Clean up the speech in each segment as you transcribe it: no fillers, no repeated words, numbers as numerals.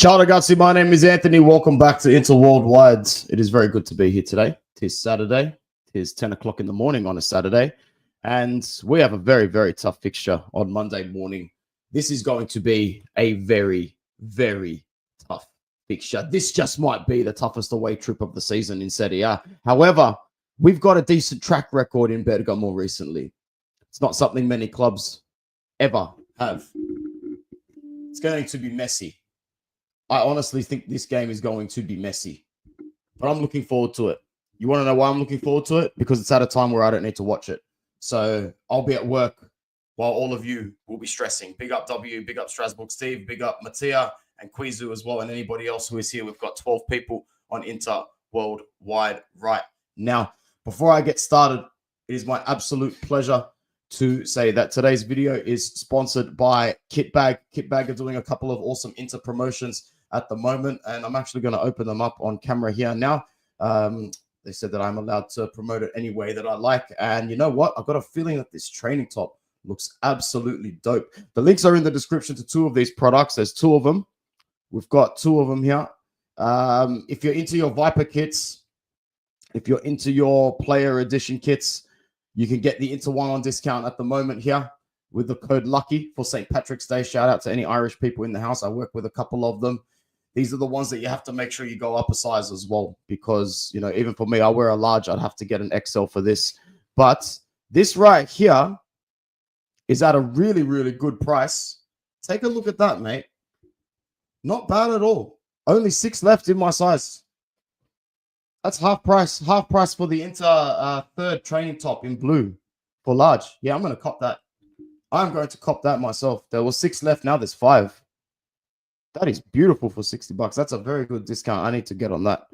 Ciao ragazzi, my name is Anthony. Welcome back to Inter Worldwide. It is very good to be here today. Tis Saturday. Tis 10 o'clock in the morning on a Saturday. And we have a very, very tough fixture on Monday morning. This is going to be a very, very tough fixture. This just might be the toughest away trip of the season in Serie A. However, we've got a decent track record in Bergamo recently. It's not something many clubs ever have. It's going to be messy. I honestly think this game is going to be messy, but I'm looking forward to it. You want to know why I'm looking forward to it? Because it's at a time where I don't need to watch it. So I'll be at work while all of you will be stressing. Big up W, big up Strasbourg Steve, big up Mattia and Quizu as well, and anybody else who is here. We've got 12 people on Inter Worldwide right now. Before I get started, it is my absolute pleasure to say that today's video is sponsored by KITBAG. KITBAG are doing a couple of awesome Inter promotions at the moment, and I'm actually going to open them up on camera here now. They said that I'm allowed to promote it any way that I like. And you know what? I've got a feeling that this training top looks absolutely dope. The links are in the description to 2 of these products. There's 2 of them. We've got 2 of them here. If you're into your Viper kits, if you're into your player edition kits, you can get the Inter one on discount at the moment here with the code LUCKY for St. Patrick's Day. Shout out to any Irish people in the house. I work with a couple of them. These are the ones that you have to make sure you go up a size as well, because, you know, even for me, I wear a large. I'd have to get an XL for this. But this right here is at a really, really good price. Take a look at that, mate. Not bad at all. Only 6 left in my size. That's half price for the Inter third training top in blue for large. Yeah, I'm going to cop that. I'm going to cop that myself. There was 6 left. Now there's 5. That is beautiful for $60. That's a very good discount. I need to get on that.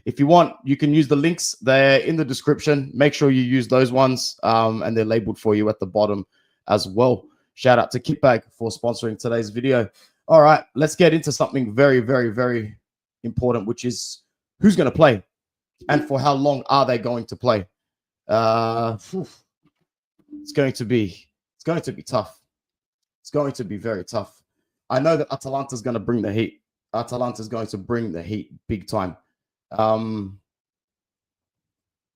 If you want, you can use the links. They're in the description. Make sure you use those ones, and they're labeled for you at the bottom as well. Shout out to KITBAG for sponsoring today's video. All right, let's get into something very, very, very important, which is who's going to play and for how long are they going to play. It's going to be tough. It's going to be very tough. I know that Atalanta's going to bring the heat. Atalanta's going to bring the heat big time.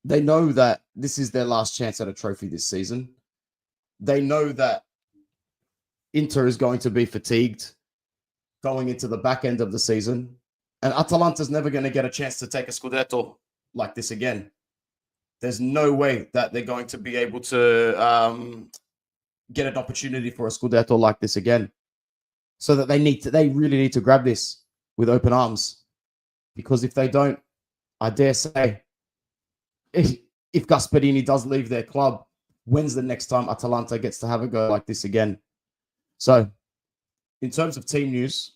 They know that this is their last chance at a trophy this season. They know that Inter is going to be fatigued going into the back end of the season. And Atalanta's never going to get a chance to take a Scudetto like this again. There's no way that they're going to be able to get an opportunity for a Scudetto like this again. So that they really need to grab this with open arms. Because if they don't, I dare say, if Gasperini does leave their club, when's the next time Atalanta gets to have a go like this again? So, in terms of team news,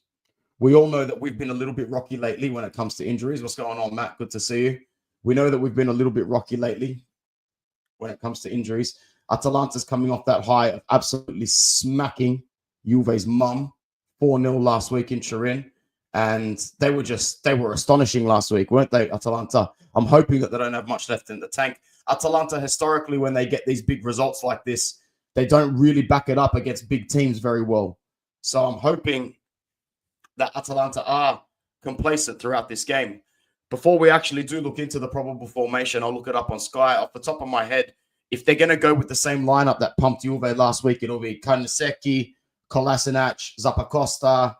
we all know that we've been a little bit rocky lately when it comes to injuries. What's going on, Matt? Good to see you. We know that we've been a little bit rocky lately when it comes to injuries. Atalanta's coming off that high of absolutely smacking Juve's mum 4-0 last week in Turin. And they were astonishing last week, weren't they, Atalanta? I'm hoping that they don't have much left in the tank. Atalanta, historically, when they get these big results like this, they don't really back it up against big teams very well. So I'm hoping that Atalanta are complacent throughout this game. Before we actually do look into the probable formation, I'll look it up on Sky. Off the top of my head, if they're going to go with the same lineup that pumped Juve last week, it'll be Kanisecki, Kolasinac, Zappacosta,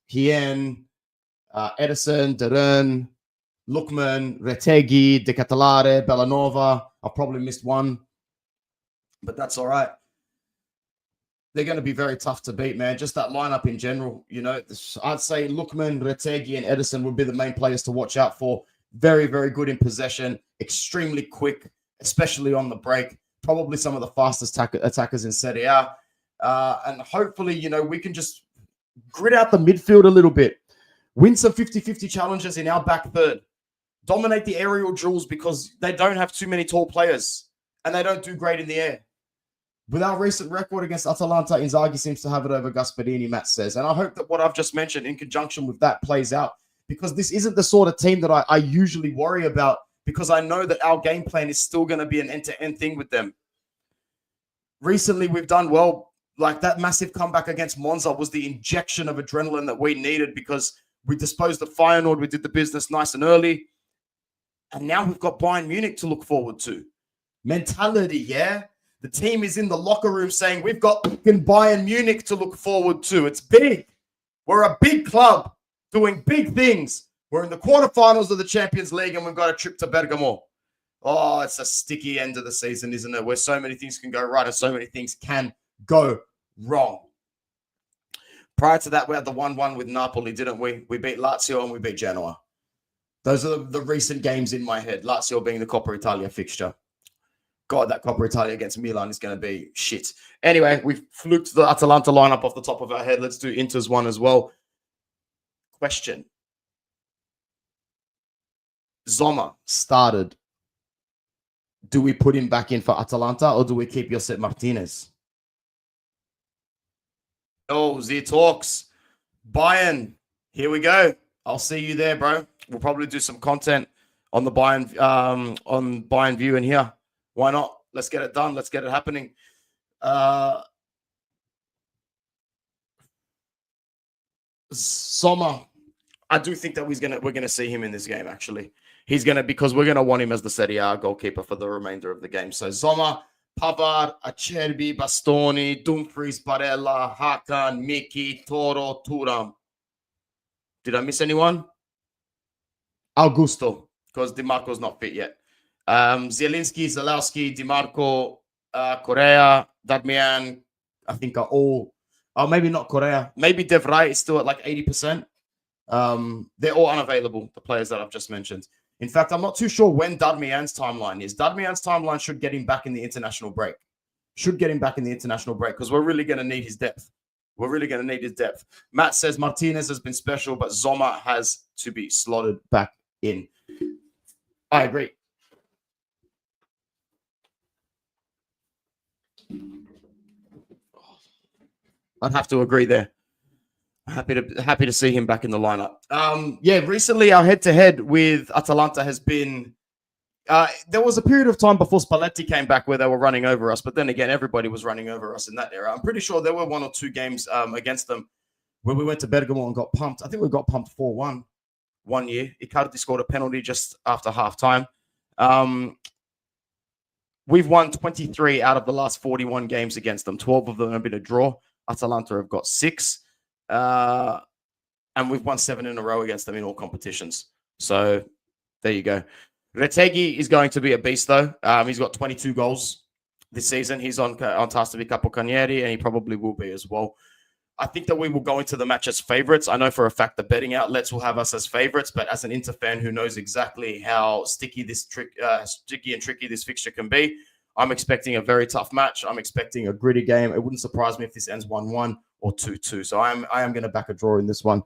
Hien, Edison, Deren, Lukman, Retegui, De Catalare, Bellanova. I probably missed one, but that's all right. They're going to be very tough to beat, man. Just that lineup in general, you know, I'd say Lukman, Retegui, and Edison would be the main players to watch out for. Very, very good in possession, extremely quick, especially on the break. Probably some of the fastest attackers in Serie A. And hopefully, you know, we can just grit out the midfield a little bit. Win some 50-50 challenges in our back third. Dominate the aerial duels because they don't have too many tall players. And they don't do great in the air. With our recent record against Atalanta, Inzaghi seems to have it over Gasperini, Matt says. And I hope that what I've just mentioned in conjunction with that plays out. Because this isn't the sort of team that I usually worry about. Because I know that our game plan is still going to be an end-to-end thing with them. Recently, we've done well. Like that massive comeback against Monza was the injection of adrenaline that we needed because we disposed of Feyenoord. We did the business nice and early. And now we've got Bayern Munich to look forward to. Mentality, yeah? The team is in the locker room saying, we've got Bayern Munich to look forward to. It's big. We're a big club doing big things. We're in the quarterfinals of the Champions League and we've got a trip to Bergamo. Oh, it's a sticky end of the season, isn't it? Where so many things can go right and so many things can go wrong. Prior to that, we had the 1-1 with Napoli, didn't we? We beat Lazio and we beat Genoa. Those are the recent games in my head. Lazio being the Coppa Italia fixture. God, that Coppa Italia against Milan is going to be shit. Anyway, we've fluked the Atalanta lineup off the top of our head. Let's do Inter's one as well. Question. Zoma started. Do we put him back in for Atalanta or do we keep Josep Martinez? Oh, Z talks. Bayern Here we go. I'll see you there, bro. We'll probably do some content on the buy and view in here. Why not? Let's get it done. Let's get it happening. Sommer, I do think that we're gonna see him in this game. Actually, because we're gonna want him as the Serie A goalkeeper for the remainder of the game. So Sommer, Pavard, Acerbi, Bastoni, Dumfries, Barella, Hakan, Miki, Toro, Thuram. Did I miss anyone? Augusto, because Di Marco's not fit yet. Zielinski, Zalewski, Di Marco, Correa, Darmian, I think are all. Oh, maybe not Correa. Maybe De Vrij is still at like 80%. They're all unavailable, the players that I've just mentioned. In fact, I'm not too sure when Darmian's timeline is. Darmian's timeline should get him back in the international break. Because we're really going to need his depth. Matt says Martinez has been special, but Sommer has to be slotted back in. I agree. I'd have to agree there. Happy to see him back in the lineup. Recently our head-to-head with Atalanta has been. There was a period of time before Spalletti came back where they were running over us, but then again, everybody was running over us in that era. I'm pretty sure there were 1 or 2 games against them where we went to Bergamo and got pumped. I think we got pumped 4-1 one year. Icardi scored a penalty just after halftime. We've won 23 out of the last 41 games against them. 12 of them have been a draw. Atalanta have got 6. And we've won 7 in a row against them in all competitions. So there you go. Retegui is going to be a beast, though. He's got 22 goals this season. He's on task to be capocannoniere, and he probably will be as well. I think that we will go into the match as favorites. I know for a fact the betting outlets will have us as favorites, but as an Inter fan who knows exactly how sticky and tricky this fixture can be, I'm expecting a very tough match. I'm expecting a gritty game. It wouldn't surprise me if this ends 1-1 or 2-2. So I am going to back a draw in this one.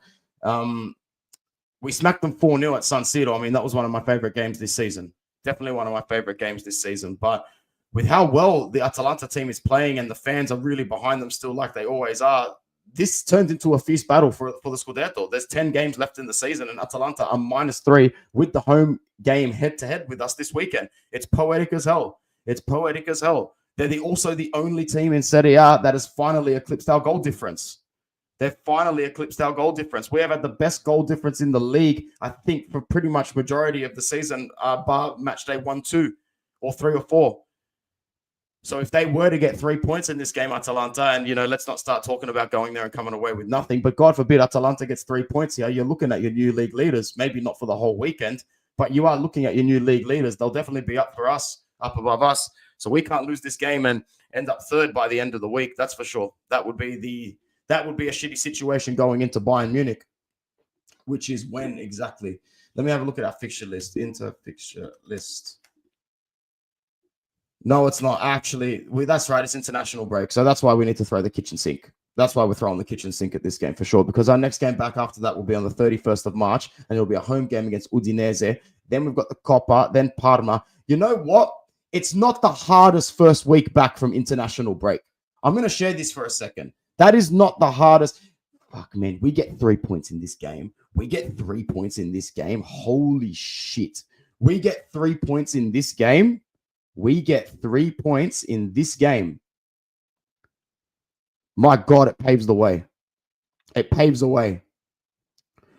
We smacked them 4-0 at San Siro. I mean, that was one of my favorite games this season. Definitely one of my favorite games this season. But with how well the Atalanta team is playing and the fans are really behind them still like they always are, this turned into a fierce battle for the Scudetto. There's 10 games left in the season, and Atalanta are -3 with the home game head-to-head with us this weekend. It's poetic as hell. They're also the only team in Serie A that has finally eclipsed our goal difference. We have had the best goal difference in the league, I think, for pretty much majority of the season, bar match day 1, 2, or 3 or 4. So if they were to get 3 points in this game, Atalanta, and, let's not start talking about going there and coming away with nothing, but God forbid Atalanta gets 3 points here, you're looking at your new league leaders, maybe not for the whole weekend, but you are looking at your new league leaders. They'll definitely be up above us. So we can't lose this game and end up 3rd by the end of the week. That's for sure. That would be a shitty situation going into Bayern Munich, which is when exactly. Let me have a look at our fixture list. Inter fixture list. No, it's not. Actually, that's right. It's international break. So that's why we need to throw the kitchen sink. That's why we're throwing the kitchen sink at this game for sure, because our next game back after that will be on the 31st of March, and it'll be a home game against Udinese. Then we've got the Coppa, then Parma. You know what? It's not the hardest first week back from international break. I'm going to share this for a second. That is not the hardest. Fuck, man. We get 3 points in this game. Holy shit. We get 3 points in this game. My God, it paves the way.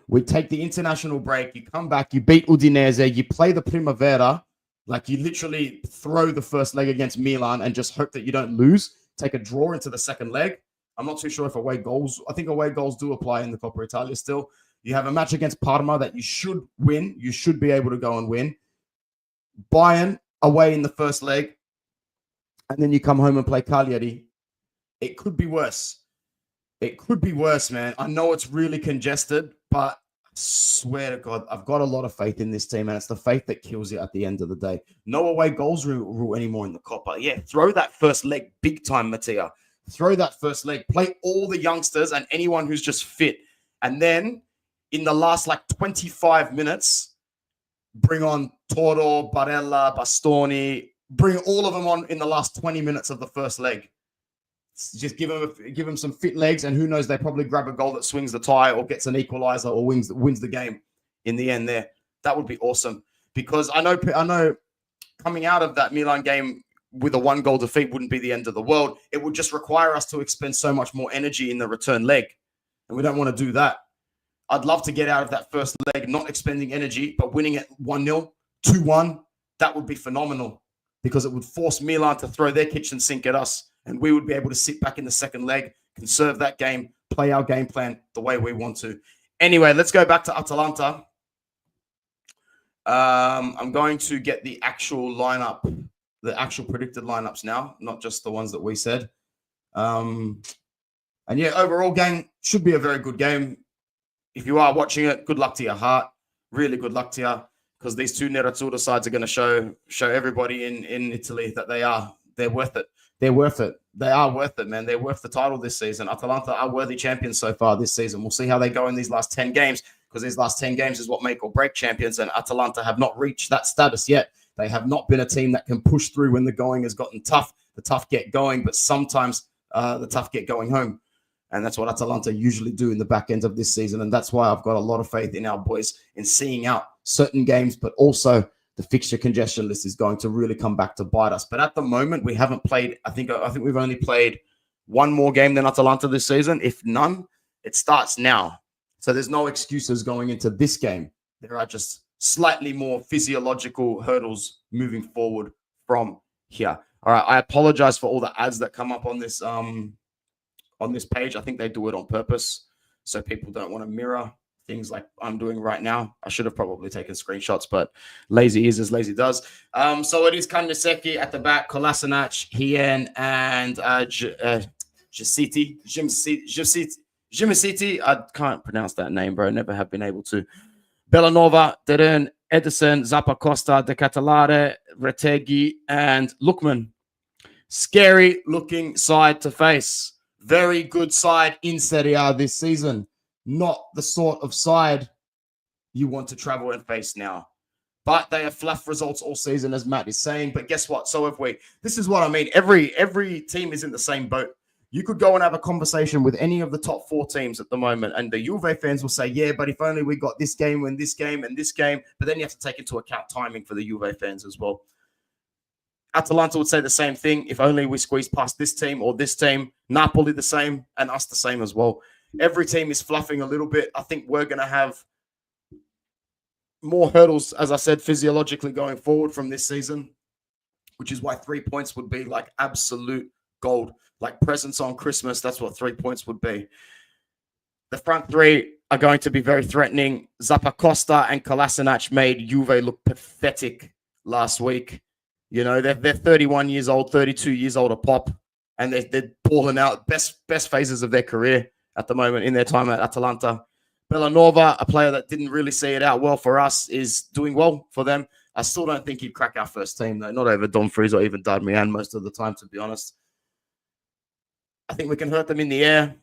We take the international break. You come back. You beat Udinese. You play the Primavera. Like, you literally throw the first leg against Milan and just hope that you don't lose. Take a draw into the second leg. I'm not too sure if away goals do apply in the Coppa Italia still. You have a match against Parma that you should win. You should be able to go and win. Bayern away in the first leg. And then you come home and play Cagliari. It could be worse. Man. I know it's really congested, but I swear to God, I've got a lot of faith in this team, and it's the faith that kills you at the end of the day. No away goals rule anymore in the Coppa. Yeah, throw that first leg big time, Mattia. Throw that first leg. Play all the youngsters and anyone who's just fit. And then in the last 25 minutes, bring on Toro, Barella, Bastoni. Bring all of them on in the last 20 minutes of the first leg. Just give them some fit legs, and who knows, they probably grab a goal that swings the tie or gets an equalizer or wins the game in the end there. That would be awesome, because I know coming out of that Milan game with a 1-goal defeat wouldn't be the end of the world. It would just require us to expend so much more energy in the return leg, and we don't want to do that. I'd love to get out of that first leg not expending energy, but winning it 1-0, 2-1. That would be phenomenal, because it would force Milan to throw their kitchen sink at us, and we would be able to sit back in the second leg, conserve that game, play our game plan the way we want to. Anyway, let's go back to Atalanta. I'm going to get the actual lineup, the actual predicted lineups now, not just the ones that we said. And yeah, overall game should be a very good game. If you are watching it, good luck to your heart. Really good luck to you, because these two Nerazzurri sides are going to show everybody in Italy that they're worth it. They're worth it. They are worth it, man. They're worth the title this season. Atalanta are worthy champions so far this season. We'll see how they go in these last 10 games, because these last 10 games is what make or break champions, and Atalanta have not reached that status yet. They have not been a team that can push through when the going has gotten tough. The tough get going, but sometimes the tough get going home. And that's what Atalanta usually do in the back end of this season. And that's why I've got a lot of faith in our boys in seeing out certain games, but also the fixture congestion list is going to really come back to bite us. But at the moment, we haven't played. I think we've only played one more game than Atalanta this season. If none, it starts now. So there's no excuses going into this game. There are just slightly more physiological hurdles moving forward from here. All right. I apologize for all the ads that come up on this page. I think they do it on purpose, so people don't want to mirror things like I'm doing right now. I should have probably taken screenshots, but lazy is as lazy does. So it is Kaniseki at the back, Kolasinac, Hien, and Jimiciti. I can't pronounce that name, bro. Never have been able to. Bellanova, Deren, Edison, Zappacosta, De Catalare, Retegui, and Lookman. Scary looking side to face. Very good side in Serie A this season. Not the sort of side you want to travel and face now. But they have fluff results all season, as Matt is saying. But guess what? So have we. This is what I mean. Every team is in the same boat. You could go and have a conversation with any of the top 4 teams at the moment, and the Juve fans will say, yeah, but if only we got this game and this game and this game. But then you have to take into account timing for the Juve fans as well. Atalanta would say the same thing. If only we squeeze past this team or this team. Napoli the same, and us the same as well. Every team is fluffing a little bit. I think we're going to have more hurdles, as I said, physiologically going forward from this season, which is why 3 points would be like absolute gold. Like presents on Christmas, that's what 3 points would be. The front three are going to be very threatening. Zappacosta and Kolasinac made Juve look pathetic last week. You know, they're 31 years old, 32 years old a pop, and they're balling out. Best phases of their career at the moment in their time at Atalanta. Bellanova, a player that didn't really see it out well for us, is doing well for them. I still don't think he'd crack our first team, though. Not over Dumfries or even Darmian most of the time, to be honest. I think we can hurt them in the air.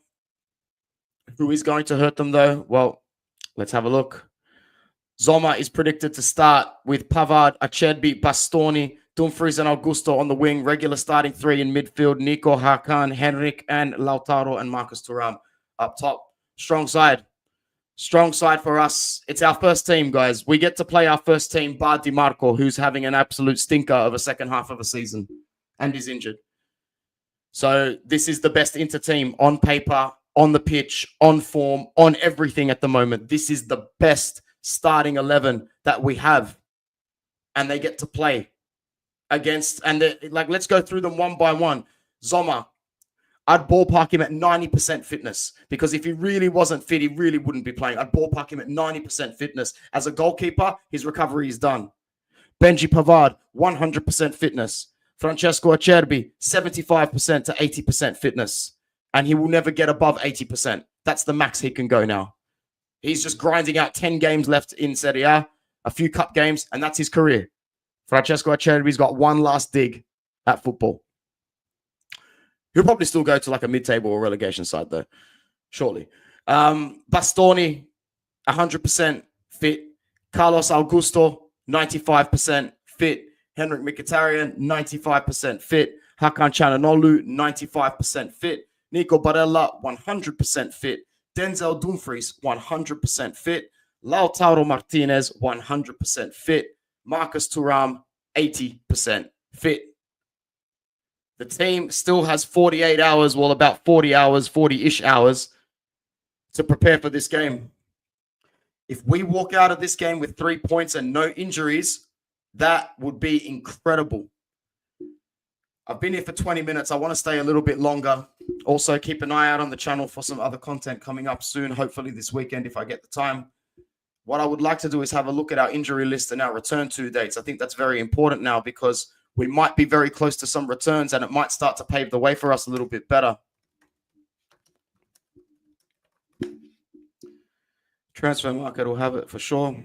Who is going to hurt them, though? Well, let's have a look. Zoma is predicted to start with Pavard, Acerbi, Bastoni, Dumfries and Augusto on the wing. Regular starting 3 in midfield. Nico, Hakan, Henrik, and Lautaro and Marcus Thuram up top. Strong side. Strong side for us. It's our first team, guys. We get to play our first team, bar Di Marco, who's having an absolute stinker of a second half of a season and is injured. So this is the best Inter team on paper, on the pitch, on form, on everything at the moment. This is the best starting 11 that we have. And they get to play against, and like, let's go through them one by one. Zoma, I'd ballpark him at 90% fitness, because if he really wasn't fit, he really wouldn't be playing. I'd ballpark him at 90% fitness. As a goalkeeper, his recovery is done. Benji Pavard, 100% fitness. Francesco Acerbi, 75% to 80% fitness. And he will never get above 80%. That's the max he can go now. He's just grinding out 10 games left in Serie A, a few cup games, and that's his career. Francesco Acerbi's got one last dig at football. He'll probably still go to like a mid-table or relegation side, though, shortly. Bastoni, 100% fit. Carlos Augusto, 95% fit. Henrik Mkhitaryan, 95% fit. Hakan Çalhanoğlu, 95% fit. Nico Barella, 100% fit. Denzel Dumfries, 100% fit. Lautaro Martinez, 100% fit. Marcus Thuram, 80% fit. The team still has 48 hours, well, about 40 hours, 40-ish hours to prepare for this game. If we walk out of this game with 3 points and no injuries, that would be incredible. I've been here for 20 minutes. I want to stay a little bit longer. Also, keep an eye out on the channel for some other content coming up soon, hopefully this weekend if I get the time. What I would like to do is have a look at our injury list and our return to dates. I think that's very important now because we might be very close to some returns and it might start to pave the way for us a little bit better. Transfer market will have it for sure.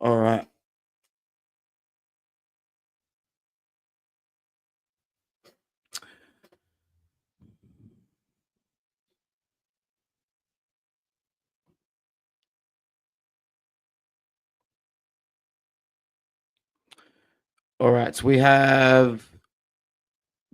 All right. All right. So we have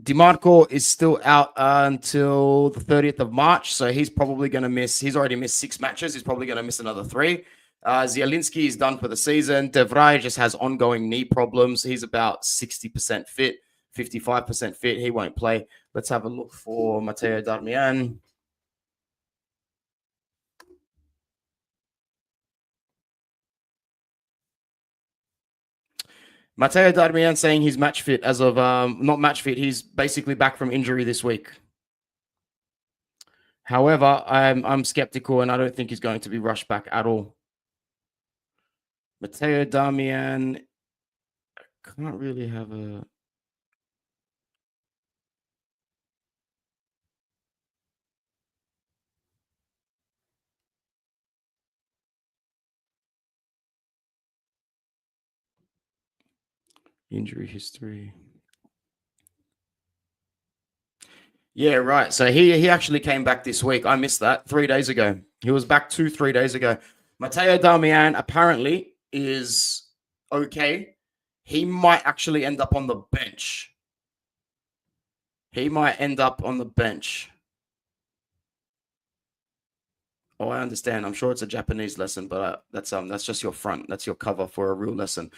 DiMarco is still out until the 30th of March. So he's probably going to miss. He's already missed 6 matches. He's probably going to miss another 3. Zielinski is done for the season. De Vrij just has ongoing knee problems. He's about 60% fit, 55% fit. He won't play. Let's have a look for Matteo Darmian. Matteo Darmian saying he's match fit as of, not match fit. He's basically back from injury this week. However, I'm skeptical and I don't think he's going to be rushed back at all. Matteo Darmian, I can't really have a... Injury history. Yeah, right. So he actually came back this week. I missed that 3 days ago. He was back 3 days ago. Matteo Darmian apparently is okay. He might actually end up on the bench. Oh, I understand. I'm sure it's a Japanese lesson, but that's just your front. That's your cover for a real lesson.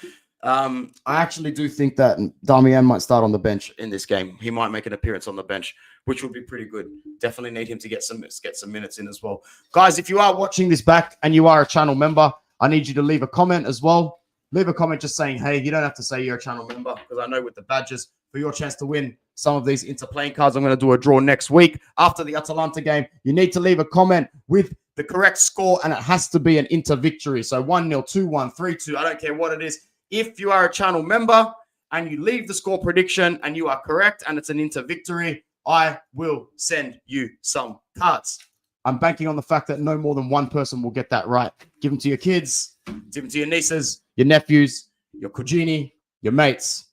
I actually do think that Darmian might start on the bench in this game. He might make an appearance on the bench, which would be pretty good. Definitely need him to get some minutes in as well. Guys, if you are watching this back and you are a channel member, I need you to leave a comment as well. Leave a comment just saying, hey, you don't have to say you're a channel member because I know with the badges, for your chance to win some of these Inter playing cards, I'm going to do a draw next week after the Atalanta game. You need to leave a comment with the correct score, and it has to be an Inter victory. So 1-0, 2-1, 3-2, I don't care what it is. If you are a channel member and you leave the score prediction and you are correct and it's an Inter victory, I will send you some cards. I'm banking on the fact that no more than one person will get that right. Give them to your kids, give them to your nieces, your nephews, your cugini, your mates,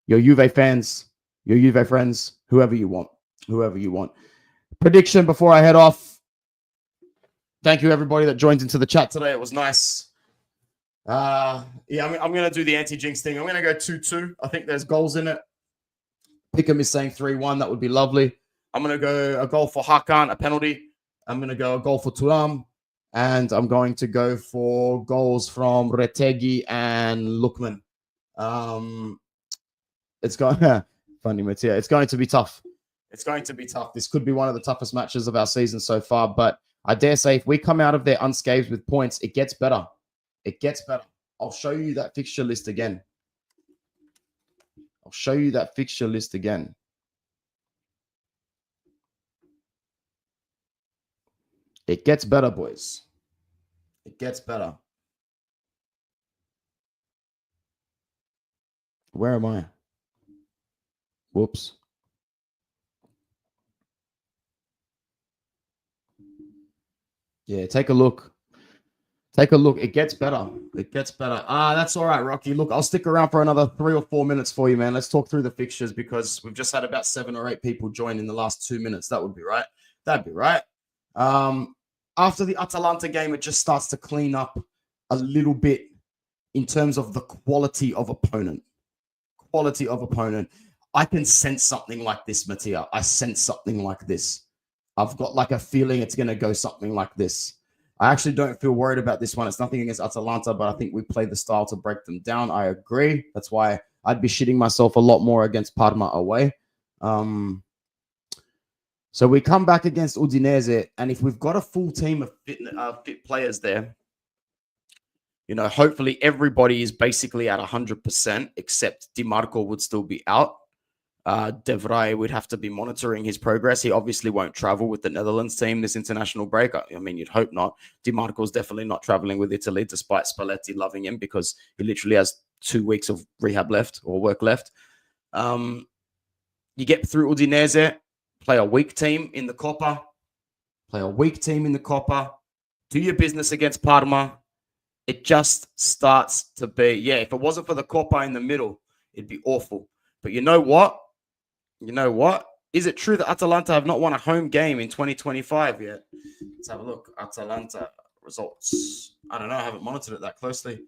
your Juve fans, your Juve friends, whoever you want. Prediction before I head off. Thank you, everybody that joined into the chat today. It was nice. I'm going to do the anti-jinx thing. I'm going to go 2-2. I think there's goals in it. Pickham is saying 3-1. That would be lovely. I'm going to go a goal for Hakan, a penalty. I'm going to go a goal for Thuram. And I'm going to go for goals from Retegui and Lookman. It's going funny, Mattia. It's going to be tough. This could be one of the toughest matches of our season so far. But I dare say if we come out of there unscathed with points, it gets better. I'll show you that fixture list again. It gets better, boys. It gets better. Where am I? Whoops. Yeah, take a look. It gets better. That's all right, Rocky. Look, I'll stick around for another 3 or 4 minutes for you, man. Let's talk through the fixtures because we've just had about 7 or 8 people join in the last 2 minutes. That would be right. That'd be right. After the Atalanta game, it just starts to clean up a little bit in terms of the quality of opponent. Quality of opponent. I can sense something like this, Mattia. I sense something like this. I've got like a feeling it's going to go something like this. I actually don't feel worried about this one. It's nothing against Atalanta, but I think we play the style to break them down. I agree. That's why I'd be shitting myself a lot more against Parma away. So we come back against Udinese, and if we've got a full team of fit players there, you know, hopefully everybody is basically at 100%, except Di Marco would still be out. De Vrij would have to be monitoring his progress. He obviously won't travel with the Netherlands team this international break. I mean, you'd hope not. Di Marco's definitely not traveling with Italy, despite Spalletti loving him, because he literally has 2 weeks of rehab left or work left. You get through Udinese, play a weak team in the Coppa. Do your business against Parma. It just starts to be, yeah, if it wasn't for the Coppa in the middle, it'd be awful. But you know what? Is it true that Atalanta have not won a home game in 2025 yet? Let's have a look. Atalanta results. I don't know. I haven't monitored it that closely.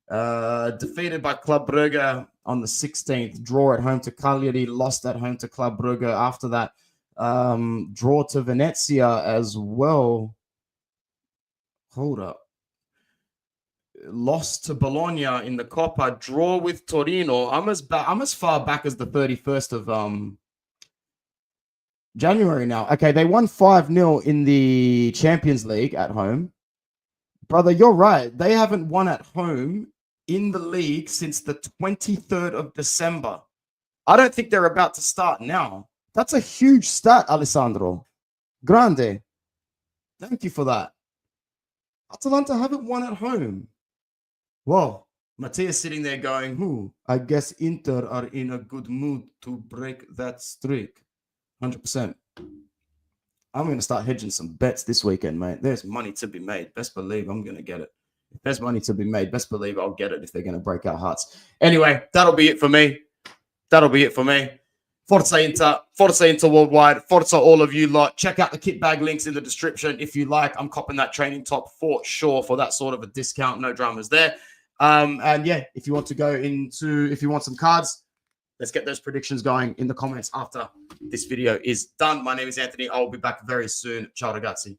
Defeated by Club Brugge on the 16th. Draw at home to Cagliari. Lost at home to Club Brugge. After that, draw to Venezia as well. Hold up. Lost to Bologna in the Coppa, draw with Torino. I'm as far back as the 31st of January now. Okay, they won 5-0 in the Champions League at home. Brother, you're right. They haven't won at home in the league since the 23rd of December. I don't think they're about to start now. That's a huge stat, Alessandro. Grande. Thank you for that. Atalanta haven't won at home. Well, Mattia's sitting there going, I guess Inter are in a good mood to break that streak. 100%. I'm going to start hedging some bets this weekend, mate. There's money to be made. Best believe I'm going to get it. If there's money to be made, best believe I'll get it if they're going to break our hearts. Anyway, that'll be it for me. Forza Inter worldwide. Forza all of you lot. Check out the kit bag links in the description if you like. I'm copping that training top for sure for that sort of a discount. No dramas there. And yeah, if you want some cards, let's get those predictions going in the comments after this video is done. My name is Anthony. I will be back very soon. Ciao ragazzi.